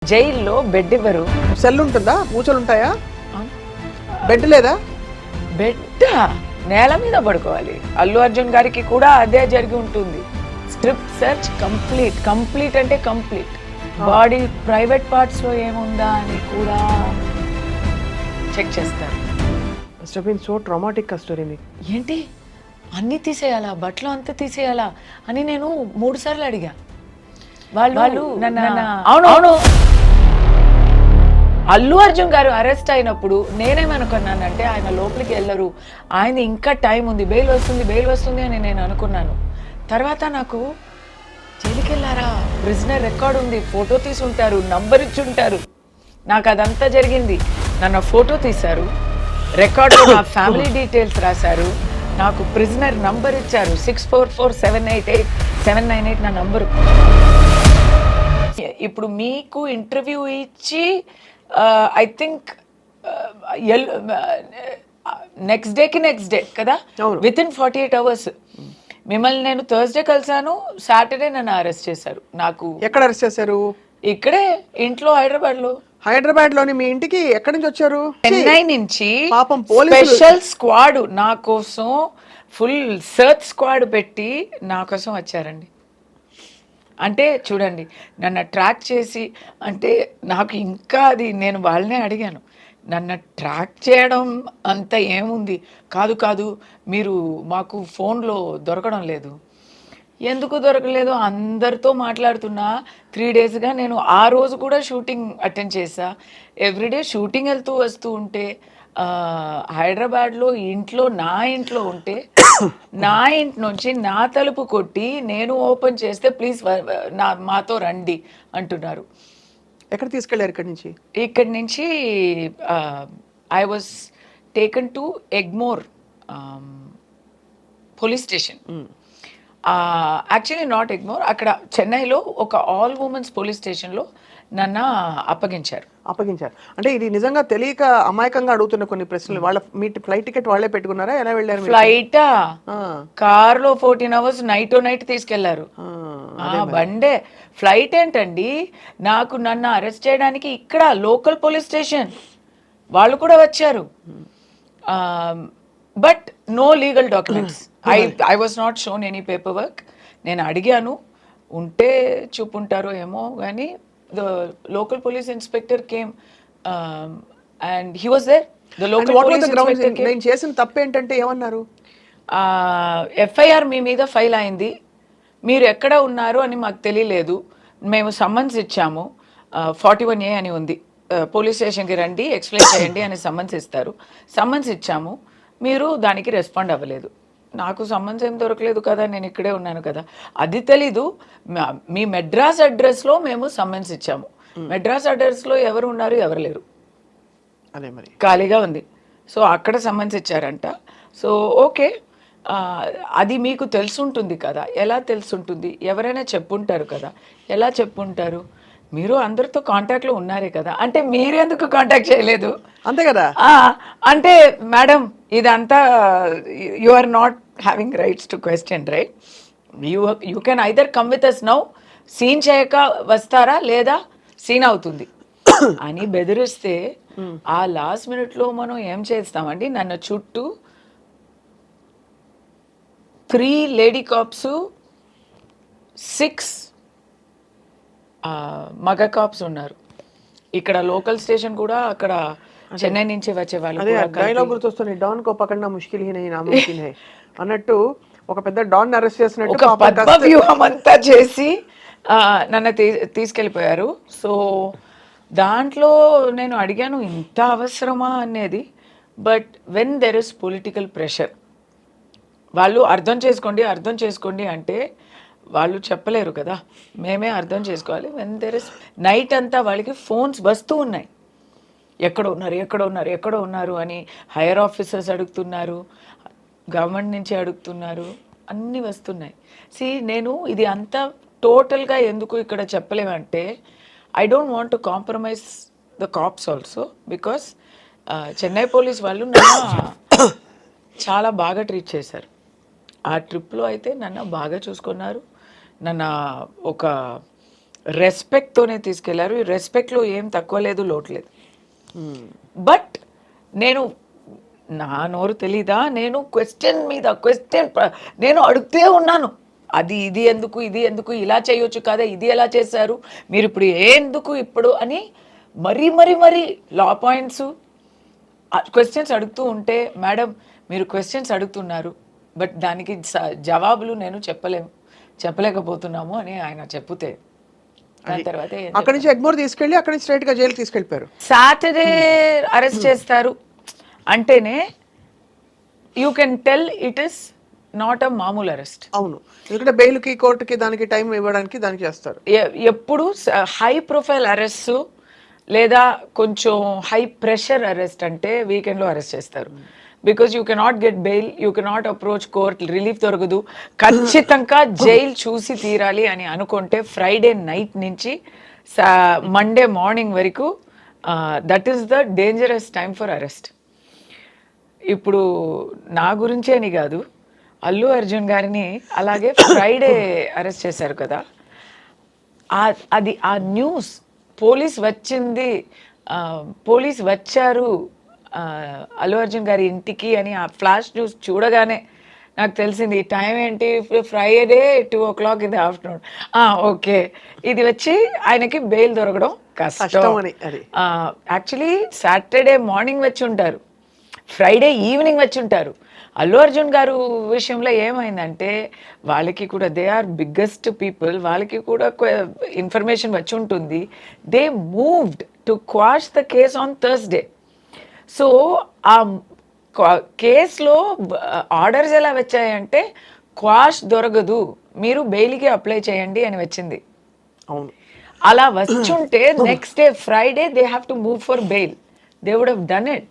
జైల్లో బెడ్ ఇవ్వరు. సెల్ ఉంటుందా? మూచలు ఉంటాయా? బెడ్ లేదా? బెడ్ నేల మీద పడుకోవాలి. అల్లు అర్జున్ గారికి కూడా అదే జరిగి ఉంటుంది. స్ట్రిప్ సెర్చ్ కంప్లీట్ అంటే కంప్లీట్. బాడీ ప్రైవేట్ పార్ట్స్ లో ఏముందా అని కూడా చెక్ చేస్తారు. సో ట్రామాటిక్ స్టోరీ మీకు. ఏంటి అన్నీ తీసేయాలా, బట్టలు అంతా తీసేయాలా అని నేను 3 సార్లు అడిగా. వాళ్ళు అవును అల్లు అర్జున్ గారు అరెస్ట్ అయినప్పుడు నేనేమనుకున్నానంటే ఆయన లోపలికి వెళ్ళరు, ఆయన ఇంకా టైం ఉంది, బెయిల్ వస్తుంది అని నేను అనుకున్నాను. తర్వాత నాకు జైలుకి వెళ్ళారా, ప్రిజనర్ రికార్డ్ ఉంది, ఫోటో తీసి ఉంటారు, నంబర్ ఇచ్చి ఉంటారు. నాకు అదంతా జరిగింది. నన్ను ఫోటో తీశారు, రికార్డు నా ఫ్యామిలీ డీటెయిల్స్ రాశారు, నాకు ప్రిజనర్ నంబర్ ఇచ్చారు, 644788 నా నంబరు. ఇప్పుడు మీకు ఇంటర్వ్యూ ఇచ్చి ఐ థింక్ నెక్స్ట్ డే కదా, విత్ ఇన్ 48 hours. మిమ్మల్ని నేను థర్స్డే కలిసాను, సాటర్డే నన్ను అరెస్ట్ చేశారు. నాకు ఎక్కడ అరెస్ట్ చేశారు? ఇక్కడే ఇంట్లో, హైదరాబాద్ లోని మీ ఇంటికి ఎక్కడి నుంచి వచ్చారు? చెన్నై నుంచి పాపం స్పెషల్ స్క్వాడ్ నా కోసం, ఫుల్ సర్చ్ స్క్వాడ్ పెట్టి నా కోసం వచ్చారండి. అంటే చూడండి, నన్ను ట్రాక్ చేసి, అంటే నాకు ఇంకా అది నేను వాళ్ళనే అడిగాను, నన్ను ట్రాక్ చేయడం అంత ఏముంది, కాదు మీరు మాకు ఫోన్లో దొరకడం లేదు. ఎందుకు దొరకలేదు? అందరితో మాట్లాడుతున్నా 3 daysగా. నేను ఆ రోజు కూడా షూటింగ్ అటెండ్ చేశా. ఎవ్రీడే షూటింగ్ వెళ్తూ వస్తూ ఉంటే, హైదరాబాద్లో నా ఇంట్లో ఉంటే, నా ఇంటి నుంచి నా తలుపు కొట్టి నేను ఓపెన్ చేస్తే ప్లీజ్ మాతో రండి అంటున్నారు. ఎక్కడ తీసుకెళ్లారు ఇక్కడి నుంచి? I was taken to Egmore police station. Actually not Egmore, అక్కడ చెన్నైలో ఒక ఆల్ ఉమెన్స్ పోలీస్ స్టేషన్లో నన్ను అప్పగించారు. అంటే ఇది నిజంగా తెలియక అమాయకంగా అడుగుతున్న కొన్ని ప్రశ్నలు. వాళ్ళ మీ ఫ్లైట్ టికెట్ వాళ్ళే పెట్టుకున్నారా? ఎలా వెళ్ళారు? ఫ్లైటా? కార్లో 14 hours నైట్ తీసుకెళ్లారు. బండే. ఫ్లైట్ ఏంటండి, నన్ను అరెస్ట్ చేయడానికి ఇక్కడ లోకల్ పోలీస్ స్టేషన్ వాళ్ళు కూడా వచ్చారు. But no legal documents. I was not shown any paper work. నేను అడిగాను, ఉంటే చూపుంటారో ఏమో కానీ the local police inspector came and he was there. The local police inspector came. నేను చేసిన తప్పు ఏంటంటే ఏమన్నారు? FIR మీ మీద ఫైల్ అయింది, మీరు ఎక్కడ ఉన్నారు అని మాకు తెలియలేదు, మేము సమ్మన్స్ ఇచ్చాము, 41A అని ఉంది, పోలీస్ స్టేషన్కి రండి ఎక్స్ప్లెయిన్ చేయండి అని సమ్మన్స్ ఇస్తారు. సమ్మన్స్ ఇచ్చాము, మీరు దానికి రెస్పాండ్ అవ్వలేదు. నాకు సమ్మన్స్ ఏం దొరకలేదు కదా, నేను ఇక్కడే ఉన్నాను కదా, అది తెలీదు. మీ మెడ్రాస్ అడ్రస్లో మేము సమ్మన్స్ ఇచ్చాము, మెడ్రాస్ అడ్రస్లో ఎవరు ఉన్నారు, ఎవరు లేరు, అదే మరి ఖాళీగా ఉంది. సో అక్కడ సమ్మన్స్ ఇచ్చారంట. సో ఓకే, అది మీకు తెలుసుంటుంది కదా. ఎలా తెలుసుంటుంది? ఎవరైనా చెప్పుంటారు కదా. ఎలా చెప్పుంటారు? మీరు అందరితో కాంటాక్ట్లో ఉన్నారే కదా, అంటే మీరెందుకు కాంటాక్ట్ చేయలేదు? అంతే కదా. అంటే మేడం ఇదంతా you are not having rights to question, right? You can either come with us now, scene చేయక వస్తారా, లేదా సీన్ అవుతుంది అని బెదిరిస్తే, ఆ లాస్ట్ మినిట్లో మనం ఏం చేస్తామండి? నన్ను చుట్టూ 3 లేడీ కాప్స్, 6 మగ కాప్స్ ఉన్నారు. ఇక్కడ లోకల్ స్టేషన్ కూడా, అక్కడ చెన్నై నుంచి వచ్చే వాళ్ళు. డైలాగ్ గుర్తొస్తుంది, don co పకడ్నా Mushkil he Nahi నాముమ్కిన్ high అన్నట్టు. ఒక పెద్ద డాన్ అరెస్ట్ చేసినట్టు ఒక పద్మ వ్యూహం అంతా చేసి నన్ను తీసుకెళ్ళిపోయారు. సో దాంట్లో నేను అడిగాను, ఇంత అవసరమా అనేది. But when there is political pressure, వాళ్ళు అర్థం చేసుకోండి అంటే వాళ్ళు చెప్పలేరు కదా, మేమే అర్థం చేసుకోవాలి. వెన్ దెర్ ఇస్ నైట్ అంతా వాళ్ళకి ఫోన్స్ వస్తూ ఉన్నాయి, ఎక్కడ ఉన్నారు అని. హైయర్ ఆఫీసర్స్ అడుగుతున్నారు, గవర్నమెంట్ నుంచి అడుగుతున్నారు, అన్నీ వస్తున్నాయి. నేను ఇది అంతా టోటల్గా ఎందుకు ఇక్కడ చెప్పలేమంటే, I don't want to compromise the cops also, because Chennai police వాళ్ళు నన్ను చాలా బాగా ట్రీట్ చేశారు. ఆ ట్రిప్లో అయితే నన్ను బాగా చూసుకున్నారు. నన్ను ఒక రెస్పెక్ట్తోనే తీసుకెళ్లారు. ఈ రెస్పెక్ట్లో ఏం తక్కువ లేదు, లోటు లేదు. బట్ నేను, నా నోరు తెలీదా, నేను క్వశ్చన్ మీద క్వశ్చన్ నేను అడుగుతూ ఉన్నాను. అది ఇది ఎందుకు, ఇది ఎందుకు, ఇలా చేయొచ్చు కదా, ఇది ఎలా చేశారు మీరు, ఇప్పుడు ఎందుకు ఇప్పుడు అని మరీ మరీ మరీ లా పాయింట్స్ క్వశ్చన్స్ అడుగుతూ ఉంటే, మేడం మీరు క్వశ్చన్స్ అడుగుతున్నారు బట్ దానికి జవాబులు నేను చెప్పలేకపోతున్నాము అని ఆయన చెప్తే, దాని తర్వాత అక్కడి నుంచి ఎగ్మోర్ తీసుకెళ్ళి అక్కడి నుంచి స్ట్రైట్ గా జైలుకి తీసుకెళ్ళిపోయారు. సాటర్డే అరెస్ట్ చేస్తారు అంటేనే you can tell it is not a మామూలు అరెస్ట్. అవును, ఎందుకంటే బెయిల్కి కోర్టుకి దానికి టైం ఇవ్వడానికి దానికి చేస్తారు. ఎప్పుడు హై ప్రొఫైల్ అరెస్ట్ లేదా కొంచెం హై ప్రెషర్ అరెస్ట్ అంటే వీకెండ్లో అరెస్ట్ చేస్తారు. Because you cannot get bail, you cannot approach court, relief దొరకదు, ఖచ్చితంగా జైలు చూసి తీరాలి అని అనుకుంటే ఫ్రైడే నైట్ నుంచి మండే మార్నింగ్ వరకు that is the dangerous time for arrest. ఇప్పుడు నా గురించే అని కాదు, అల్లు అర్జున్ గారిని అలాగే ఫ్రైడే అరెస్ట్ చేశారు కదా, అది ఆ న్యూస్ పోలీస్ వచ్చింది, పోలీస్ వచ్చారు అల్లు అర్జున్ గారి ఇంటికి అని ఆ ఫ్లాష్ న్యూస్ చూడగానే నాకు తెలిసింది ఈ టైం ఏంటి, Friday 2 o'clock in the afternoon. Okay, ఇది వచ్చి ఆయనకి బెయిల్ దొరకడం కష్టం అని. యాక్చువల్లీ సాటర్డే మార్నింగ్ వచ్చి ఉంటారు, ఫ్రైడే ఈవినింగ్ వచ్చి ఉంటారు. అల్లు అర్జున్ గారు విషయంలో ఏమైందంటే వాళ్ళకి కూడా దే ఆర్ బిగ్గెస్ట్ పీపుల్, వాళ్ళకి కూడా ఇన్ఫర్మేషన్ వచ్చి ఉంటుంది. They moved to quash the case on Thursday. So ఆ కేసులో ఆర్డర్స్ ఎలా వచ్చాయంటే క్వాష్ దొరకదు, మీరు బెయిల్కి అప్లై చేయండి అని వచ్చింది. అవును, అలా వచ్చుంటే next day Friday they have to move for bail, they would have done it.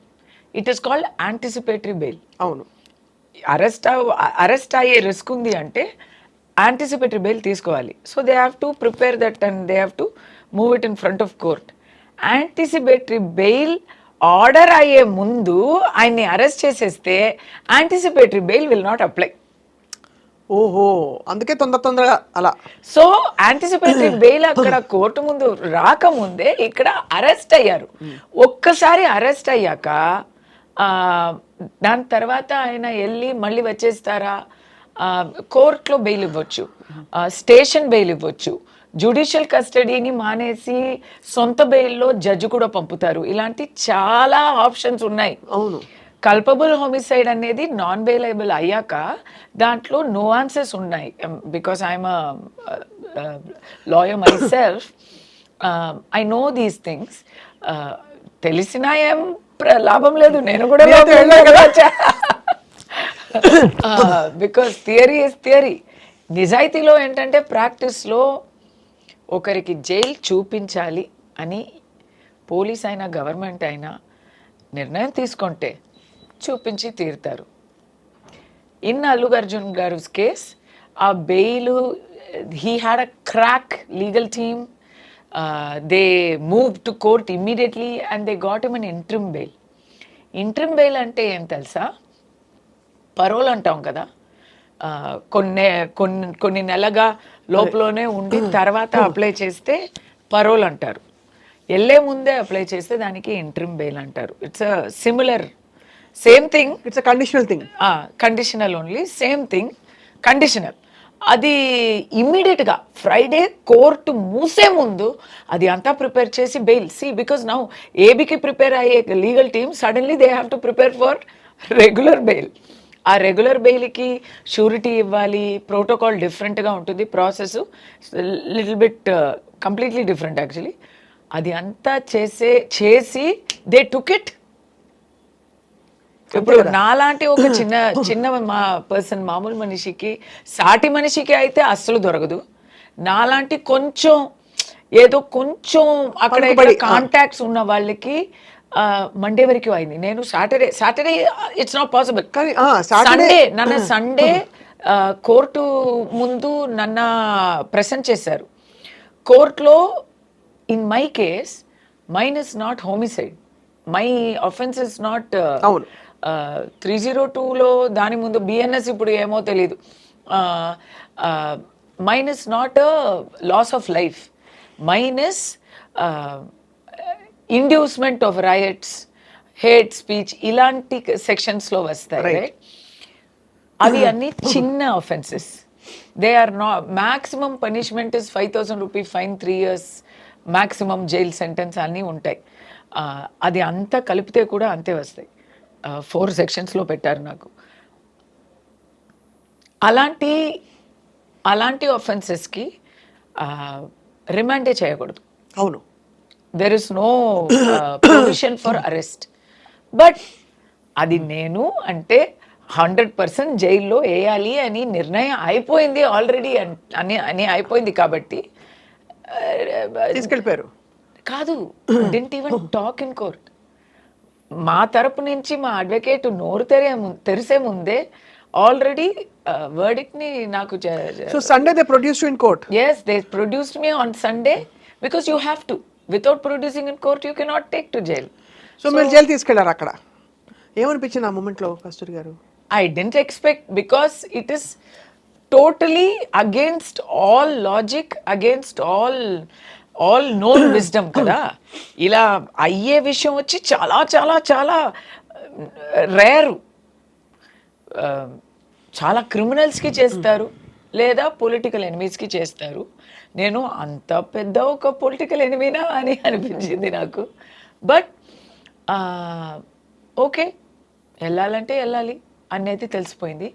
It is called anticipatory bail. అవును, అరెస్ట్ అయ్యే రిస్క్ ఉంది అంటే యాంటిసిపేటరీ బెయిల్ తీసుకోవాలి. So they have to prepare that and they have to move it in front of court. Anticipatory bail order అయ్యే ముందు ఆయన్ని arrest చేసేస్తే anticipatory bail will not apply. ఓహో, అందుకే తొందరగా అలా. సో యాంటిసిపేటరీ బెయిల్ అక్కడ కోర్టు ముందు రాకముందే ఇక్కడ అరెస్ట్ అయ్యారు. ఒక్కసారి అరెస్ట్ అయ్యాక దాని తర్వాత ఆయన వెళ్ళి మళ్ళీ వచ్చేస్తారా, కోర్టులో బెయిల్ ఇవ్వచ్చు, స్టేషన్ బెయిల్ ఇవ్వచ్చు, జ్యుడిషియల్ కస్టడీని మానేసి సొంత బెయిల్లో జడ్జి కూడా పంపుతారు. ఇలాంటి చాలా ఆప్షన్స్ ఉన్నాయి. అవును, కల్పబుల్ హోమిసైడ్ అనేది నాన్ బెయిలబుల్ అయ్యాక దాంట్లో నువాన్సెస్ ఉన్నాయి. Because I'm lawyer my self, I know these things. తెలిసినా ఏం లాభం లేదు, నేను కూడా బికాస్ థియరీ ఇస్ థియరీ. నిజాయితీలో ఏంటంటే ప్రాక్టీస్లో ఒకరికి జైలు చూపించాలి అని పోలీస్ అయినా గవర్నమెంట్ అయినా నిర్ణయం తీసుకుంటే చూపించి తీరుతారు. ఇన్ అల్లు అర్జున్ గారు కేస్ ఆ bail, he had a crack legal team, they move to court immediately and they got him an interim bail. Interim bail అంటే ఏం తెలుసా, పరోల్ అంటాం కదా, కొన్ని నెలగా లోపలనే ఉండి తర్వాత అప్లై చేస్తే పరోల్ అంటారు. వెళ్ళే ముందే అప్లై చేస్తే దానికి ఇంట్రిమ్ బెయిల్ అంటారు. It's a similar, same thing, it's a conditional thing, conditional only, same thing, conditional. అది ఇమ్మీడియట్గా ఫ్రైడే కోర్టు మూసే ముందు అది అంతా ప్రిపేర్ చేసి బెయిల్. బికాస్ నౌ ఏబీకి ప్రిపేర్ అయ్యే legal team suddenly they have to prepare for regular bail. ఆ regular బెయిల్కి surety ఇవ్వాలి, ప్రోటోకాల్ డిఫరెంట్గా ఉంటుంది, process little bit completely different actually. అది అంతా చేసి దే టుక్ ఇట్. ఇప్పుడు నాలాంటి ఒక చిన్న పర్సన్, మామూలు మనిషికి, సాటి మనిషికి అయితే అస్సలు దొరకదు. నాలాంటి కొంచెం ఏదో కొంచెం అక్కడ కాంటాక్ట్స్ ఉన్న వాళ్ళకి మండే వరకు అయింది. నేను సాటర్డే ఇట్స్ నాట్ పాసిబుల్, కానీ సండే కోర్టు ముందు నన్ను ప్రెసెంట్ చేశారు. కోర్టులో in my case mine is not homicide, my offence is not 302లో దాని ముందు బిఎన్ఎస్, ఇప్పుడు ఏమో తెలీదు. Mine is not loss of life, minus inducement of rights, hate speech ఇలాంటి సెక్షన్స్లో వస్తాయి, right? అవి అన్ని చిన్న offences. They are not, maximum punishment is 5,000 rupee fine, 3 years maximum jail sentence అన్నీ ఉంటాయి. అది అంతా కలిపితే కూడా అంతే వస్తాయి. 4 సెక్షన్స్లో పెట్టారు నాకు. అలాంటి ఆఫెన్సెస్కి రిమాండే చేయకూడదు. అవును, there is no provision for arrest. But అది నేను అంటే 100% జైల్లో వేయాలి అని నిర్ణయం అయిపోయింది ఆల్రెడీ అని అయిపోయింది కాబట్టి తీసుకెళ్ళిపోయారు. కాదు, didn't even talk in court. మా తరపు నుంచి మా అడ్వకేట్ నోరు తెరిసే ముందే ఆల్రెడీ వర్డిక్ట్ ని నాకు. So Sunday they produced in court. yes, they produced me on Sunday because you have to, without producing in court you cannot take to jail. So మీరు jail తీసుకెళ్లారు. అక్కడ ఏమనిపించింది ఆ మూమెంట్ లో కస్తూరి గారు? I didn't expect, because it is totally against all logic, against all known wisdom కదా. ఇలా అయ్యే విషయం వచ్చి చాలా చాలా చాలా రేరు. చాలా క్రిమినల్స్కి చేస్తారు, లేదా పొలిటికల్ ఎనిమీస్కి చేస్తారు. నేను అంత పెద్ద ఒక పొలిటికల్ ఎనిమీనా అని అనిపించింది నాకు. బట్ ఓకే, వెళ్ళాలంటే వెళ్ళాలి అనేది తెలిసిపోయింది.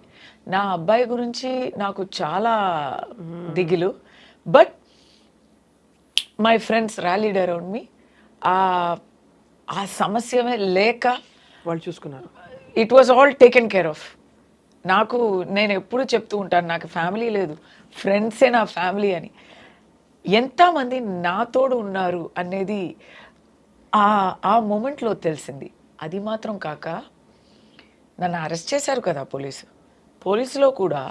నా అబ్బాయి గురించి నాకు చాలా దిగులు. But my friends rallied around me. ఆ సమస్యమే లేక వాళ్ళు చూసుకున్నారు. It was all taken care of. నేను ఎప్పుడు చెప్తూ ఉంటాను, నాకు ఫ్యామిలీ లేదు, ఫ్రెండ్సే నా ఫ్యామిలీ అని. ఎంతమంది నాతోడు ఉన్నారు అనేది ఆ మూమెంట్లో తెలిసింది. అది మాత్రం కాక నన్ను అరెస్ట్ చేశారు కదా పోలీసులో కూడా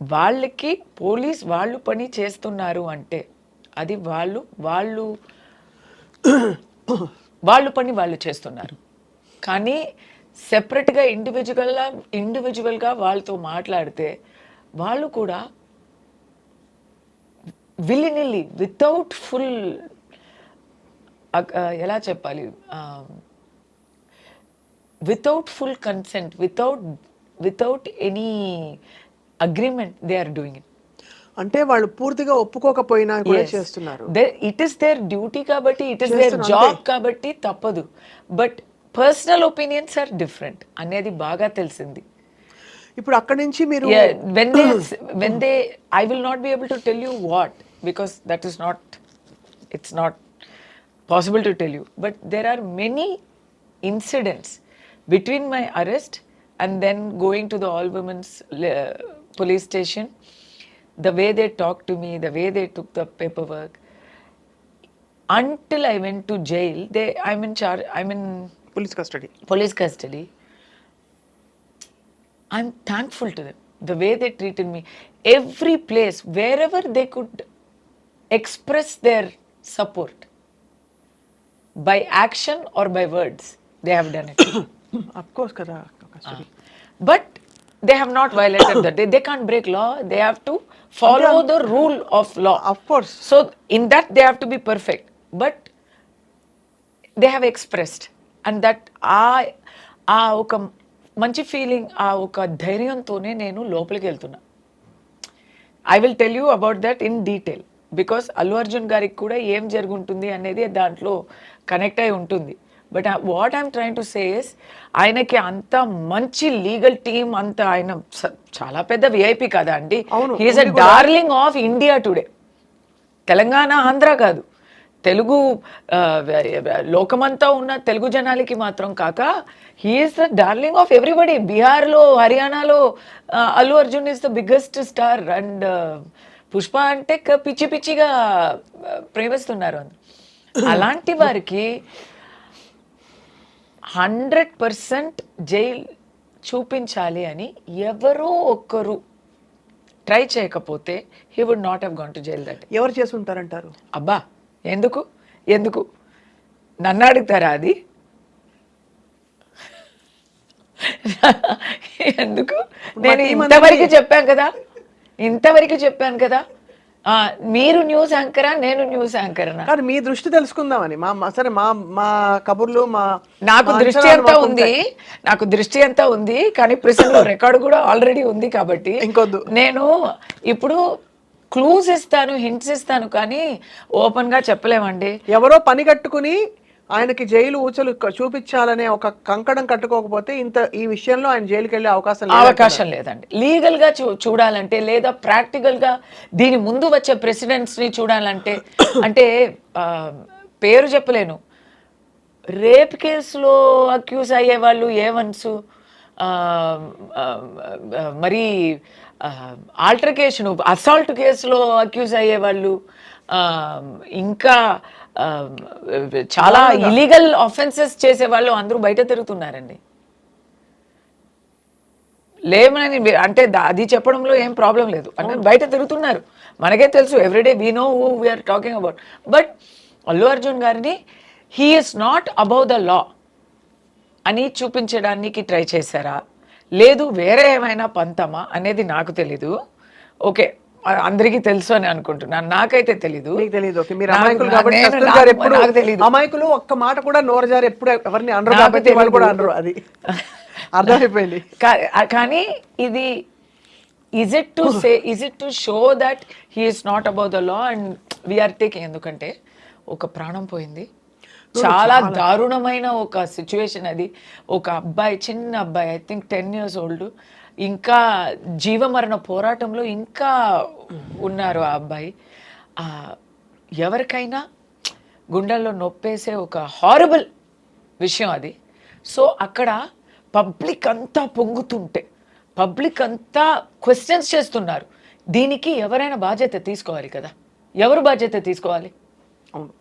వాళ్ళకి వాళ్ళు పని చేస్తున్నారు అంటే అది వాళ్ళు పని వాళ్ళు చేస్తున్నారు. కానీ సెపరేట్గా ఇండివిజువల్గా వాళ్ళతో మాట్లాడితే వాళ్ళు కూడా విల్లినిల్లి, వితౌట్ ఫుల్, ఎలా చెప్పాలి, without full consent, without any agreement they are doing it. అంటే వాళ్ళు పూర్తిగా ఒప్పుకోకపోయినా కూడా చేస్తున్నారు. ఇట్ ఈస్ దేర్ డ్యూటీ కాబట్టి, ఇట్ ఈస్ దేర్ జాబ్ కాబట్టి తప్పదు. But personal opinions are different అనేది బాగా తెలిసింది. ఇప్పుడు అక్కడి నుంచి మీరు when they I will not be able to tell you what, because that is not, it's not possible to tell you. But there are many incidents between my arrest and then going to the all women's police station, the way they talked to me, the way they took the paperwork, until I went to jail. I'm in police custody. I'm thankful to them, the way they treated me. Every place, wherever they could express their support, by action or by words, they have done it. Of course kada Kasturi. But they have not violated that. They can't break law. They have to follow the rule of law. Of course. So in that they have to be perfect. But they have expressed, and that ఆ ఒక మంచి feeling, ఆ ఒక ధైర్యంతోనే నేను లోపలికి వెళ్తున్నా. I will tell you about that in detail, because Allu Arjun గారికి కూడా ఏం జరుగుంటుంది అనేది దాంట్లో కనెక్ట్ అయి ఉంటుంది. But what I'm trying to say is, ఆయనకి అంత మంచి లీగల్ టీమ్, అంత ఆయన చాలా పెద్ద విఐపి కదా అండి. He is a darling of India today. Telangana, Andhra కాదు, తెలుగు లోకమంతా ఉన్న తెలుగు జనాలకి మాత్రం కాక he is the darling of everybody. బీహార్లో, హర్యానాలో Allu Arjun is the biggest star. And Pushpa అంటే పిచ్చి పిచ్చిగా ప్రేమిస్తున్నారు. అలాంటి వారికి 100% జైల్ చూపించాలి అని ఎవరో ఒక్కరు ట్రై చేయకపోతే he would not have gone to jail. That ఎవరు చేసి ఉంటారంటారు? అబ్బా, ఎందుకు నన్ను అడుగుతారా అది? ఎందుకు? నేను ఇంతవరకు చెప్పాను కదా. మీరు న్యూస్ యాంకరా, నేను న్యూస్ యాంకర్నా? కానీ మీ దృష్టి తెలుసుకుందామని సరే మా మా కబుర్లు మా నాకు మా దృష్టి అంచనాలు అంతా మాకు ఉంది, ఉంటాయి. నాకు దృష్టి అంతా ఉంది, కానీ ప్రిసన్ లో రికార్డు కూడా ఆల్రెడీ ఉంది కాబట్టి ఇంకొద్దు. నేను ఇప్పుడు క్లూస్ ఇస్తాను, హింట్స్ ఇస్తాను, కానీ ఓపెన్ గా చెప్పలేమండి. ఎవరో పని కట్టుకుని ఆయనకి జైలు ఊచలు చూపించాలనే ఒక కంకణం కట్టుకోకపోతే ఈ విషయంలో ఆయన జైలుకి వెళ్ళే అవకాశం లేదు. అవకాశం లేదండి. లీగల్ గా చూడాలంటే, లేదా ప్రాక్టికల్ గా దీని ముందు వచ్చే ప్రెసిడెంట్స్ ని చూడాలంటే, అంటే పేరు చెప్పలేను, రేప్ కేసులో అక్యూజ్ అయ్యే వాళ్ళు ఏవన్స్, మరి ఆల్టర్కేషన్ అసాల్ట్ కేసులో అక్యూజ్ అయ్యే వాళ్ళు, ఇంకా చాలా ఇలీగల్ ఆఫెన్సెస్ చేసే వాళ్ళు అందరూ బయట తిరుగుతున్నారండి. లేమని అంటే అది చెప్పడంలో ఏం ప్రాబ్లం లేదు, అంటే బయట తిరుగుతున్నారు, మనకే తెలుసు, everyday we know who we're talking about. But Allu Arjun గారిని he is not above the law అని చూపించడానికి ట్రై చేశారా, లేదు వేరే ఏమైనా పంతమా అనేది నాకు తెలీదు. ఓకే, అందరికీ తెలుసు అని అనుకుంటున్నాను, నాకైతే తెలీదు. మీకు తెలీదు. ఓకే, మీరు అమాయకులు కాబట్టి కస్తూరి గారు ఎప్పుడు అమాయకులు, ఒక్క మాట కూడా నోరు జారి ఎప్పుడు ఎవరిని అనరు కాబట్టి వాళ్ళు కూడా అనరు, అది అర్థమైపోయింది. కానీ ఇది is it to show that he is not about the law and we are taking, ఎందుకంటే ఒక ప్రాణం పోయింది, చాలా దారుణమైన ఒక సిచ్యువేషన్ అది. ఒక అబ్బాయి, చిన్న అబ్బాయి, ఐ థింక్ 10 years old, ఇంకా జీవమరణ పోరాటంలో ఇంకా ఉన్నారు ఆ అబ్బాయి. ఎవరికైనా గుండెల్లో నొప్పేసే ఒక హారబుల్ విషయం అది. సో అక్కడ పబ్లిక్ అంతా పొంగుతుంటే, పబ్లిక్ అంతా క్వశ్చన్స్ చేస్తున్నారు, దీనికి ఎవరైనా బాధ్యత తీసుకోవాలి కదా. ఎవరు బాధ్యత తీసుకోవాలి? అవును,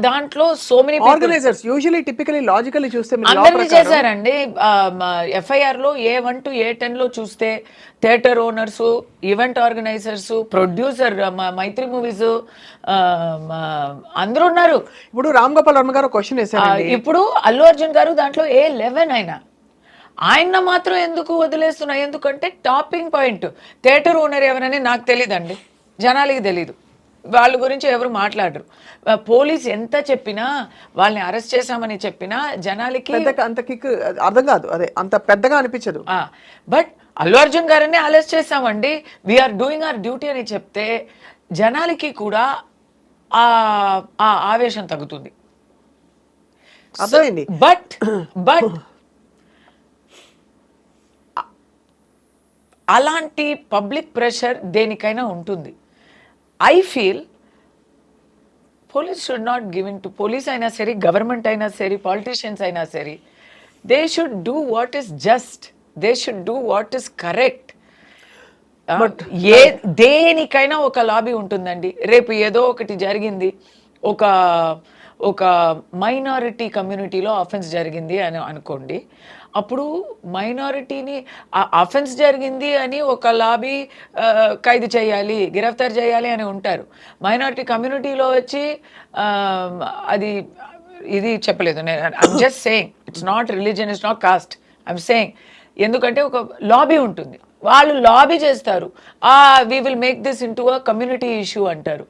దాంట్లో so many organisers usually typically logically చూస్తే అందరినీ చేశారండి. ఎఫ్ఐఆర్ లో A1 to A10 లో చూస్తే theatre owners, event organisers, producer Mythri Movies అందరూ ఉన్నారు. ఇప్పుడు రామ్ గోపాల్ వర్మ గారు క్వశ్చన్ వేశారు, ఇప్పుడు అల్లు అర్జున్ గారు దాంట్లో A11 ఆయన మాత్రం ఎందుకు వదిలేస్తున్నా? ఎందుకంటే టాపింగ్ పాయింట్ థియేటర్ ఓనర్ ఎవరని నాకు తెలియదండి, జనాలకి తెలీదు, వాళ్ళ గురించి ఎవరు మాట్లాడరు. పోలీస్ ఎంత చెప్పినా, వాళ్ళని అరెస్ట్ చేశామని చెప్పినా జనాలకి అంత కిక్ అర్థం కాదు, అదే అంత పెద్దగా అనిపించదు. బట్ అల్లు అర్జున్ గారిని అరెస్ట్ చేశామండి, వీఆర్ డూయింగ్ అవర్ డ్యూటీ అని చెప్తే జనాలకి కూడా ఆ ఆవేశం తగ్గుతుంది. అర్థమైంది. బట్ అలాంటి పబ్లిక్ ప్రెషర్ దేనికైనా ఉంటుంది. I feel police should not giving to, police అయినా సరే, గవర్నమెంట్ అయినా సరే, పాలిటీషియన్స్ అయినా సరే, they should do what is just, they should do what is correct. దేనికైనా ఒక లాబీ ఉంటుందండి. రేపు ఏదో ఒకటి జరిగింది, ఒక మైనారిటీ కమ్యూనిటీలో అఫెన్స్ జరిగింది అని అనుకోండి, అప్పుడు మైనారిటీని అఫెన్స్ జరిగింది అని ఒక లాబీ ఖైదు చేయాలి, గిరఫ్తార్ చేయాలి అని ఉంటారు. మైనారిటీ కమ్యూనిటీలో వచ్చి అది ఇది చెప్పలేదు. I'm just saying, it's not religion, it's not cost, I'm saying. ఎందుకంటే ఒక లాబీ ఉంటుంది, వాళ్ళు లాబీ చేస్తారు, we will make this into a community issue అంటారు.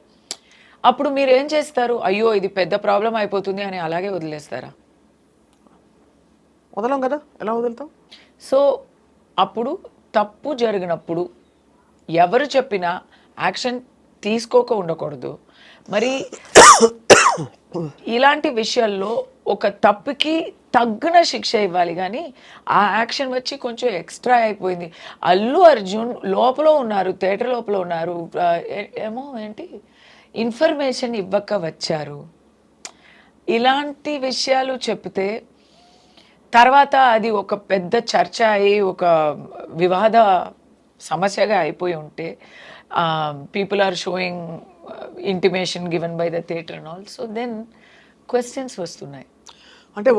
అప్పుడు మీరు ఏం చేస్తారు? అయ్యో ఇది పెద్ద ప్రాబ్లం అయిపోతుంది అని అలాగే వదిలేస్తారా? వదలం కదా, ఎలా వదులుతాం? సో అప్పుడు తప్పు జరిగినప్పుడు ఎవరు చెప్పినా యాక్షన్ తీసుకోక ఉండకూడదు. మరి ఇలాంటి విషయాల్లో ఒక తప్పుకి తగ్గిన శిక్ష ఇవ్వాలి, కానీ ఆ యాక్షన్ వచ్చి కొంచెం ఎక్స్ట్రా అయిపోయింది. అల్లు అర్జున్ లోపల ఉన్నారు, థియేటర్ లోపల ఉన్నారు, ఏమో ఏంటి ఇన్ఫర్మేషన్ ఇవ్వక వచ్చారు, ఇలాంటి విషయాలు చెప్తే తర్వాత అది ఒక పెద్ద చర్చ అయ్యి ఒక వివాద సమస్యగా అయిపోయి ఉంటే, people are showing intimation given by the theatre and all, so then questions వస్తున్నాయి. అంటే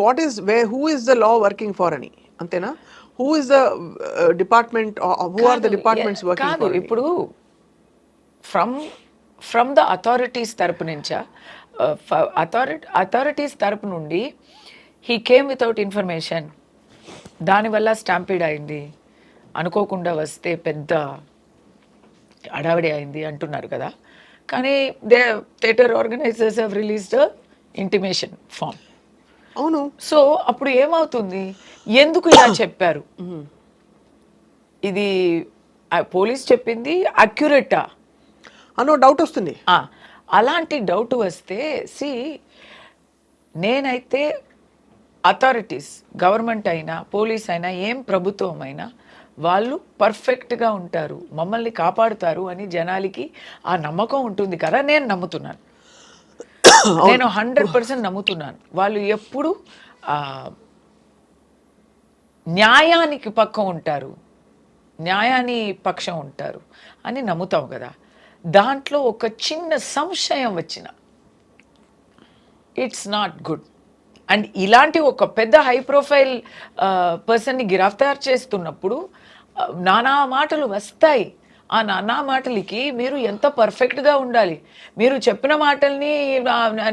who is the law working for అని, అంతేనా? Who is the department, who are the departments working for? ఇప్పుడు ఫ్రమ్ ద అథారిటీస్ తరపు నుంచా, authorities తరపు నుండి he came without information, దానివల్ల స్టాంపీడ్ అయింది, అనుకోకుండా వస్తే పెద్ద హడావిడి అయింది అంటున్నారు కదా, కానీ theatre organisers have released intimation form. అవును. సో అప్పుడు ఏమవుతుంది, ఎందుకు ఇలా చెప్పారు, ఇది పోలీస్ చెప్పింది అక్యురేటా అనో డౌట్ వస్తుంది. అలాంటి డౌట్ వస్తే నేనైతే అథారిటీస్, గవర్నమెంట్ అయినా పోలీస్ అయినా ఏం ప్రభుత్వం అయినా వాళ్ళు పర్ఫెక్ట్గా ఉంటారు, మమ్మల్ని కాపాడుతారు అని జనాలకి ఆ నమ్మకం ఉంటుంది కదా. నేను నమ్ముతున్నాను, నేను 100% నమ్ముతున్నాను. వాళ్ళు ఎప్పుడు న్యాయానికి పక్కం ఉంటారు, న్యాయాన్ని పక్షం ఉంటారు అని నమ్ముతాం కదా. దాంట్లో ఒక చిన్న సంశయం వచ్చిన ఇట్స్ నాట్ గుడ్. అండ్ ఇలాంటి ఒక పెద్ద హై ప్రొఫైల్ పర్సన్ని గిరఫ్తార్ చేస్తున్నప్పుడు నానా మాటలు వస్తాయి. ఆ నానా మాటలకి మీరు ఎంత పర్ఫెక్ట్గా ఉండాలి. మీరు చెప్పిన మాటల్ని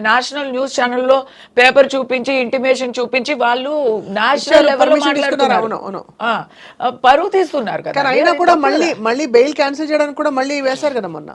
నేషనల్ న్యూస్ ఛానల్లో పేపర్ చూపించి ఇంటిమేషన్ చూపించి వాళ్ళు నేషనల్ లెవెల్లో మాట్లాడుతున్నారు, పరువు తీస్తున్నారు కదా. అయినా కూడా మళ్ళీ బెయిల్ క్యాన్సిల్ చేయడానికి కూడా మళ్ళీ వేశారు కదా మొన్న.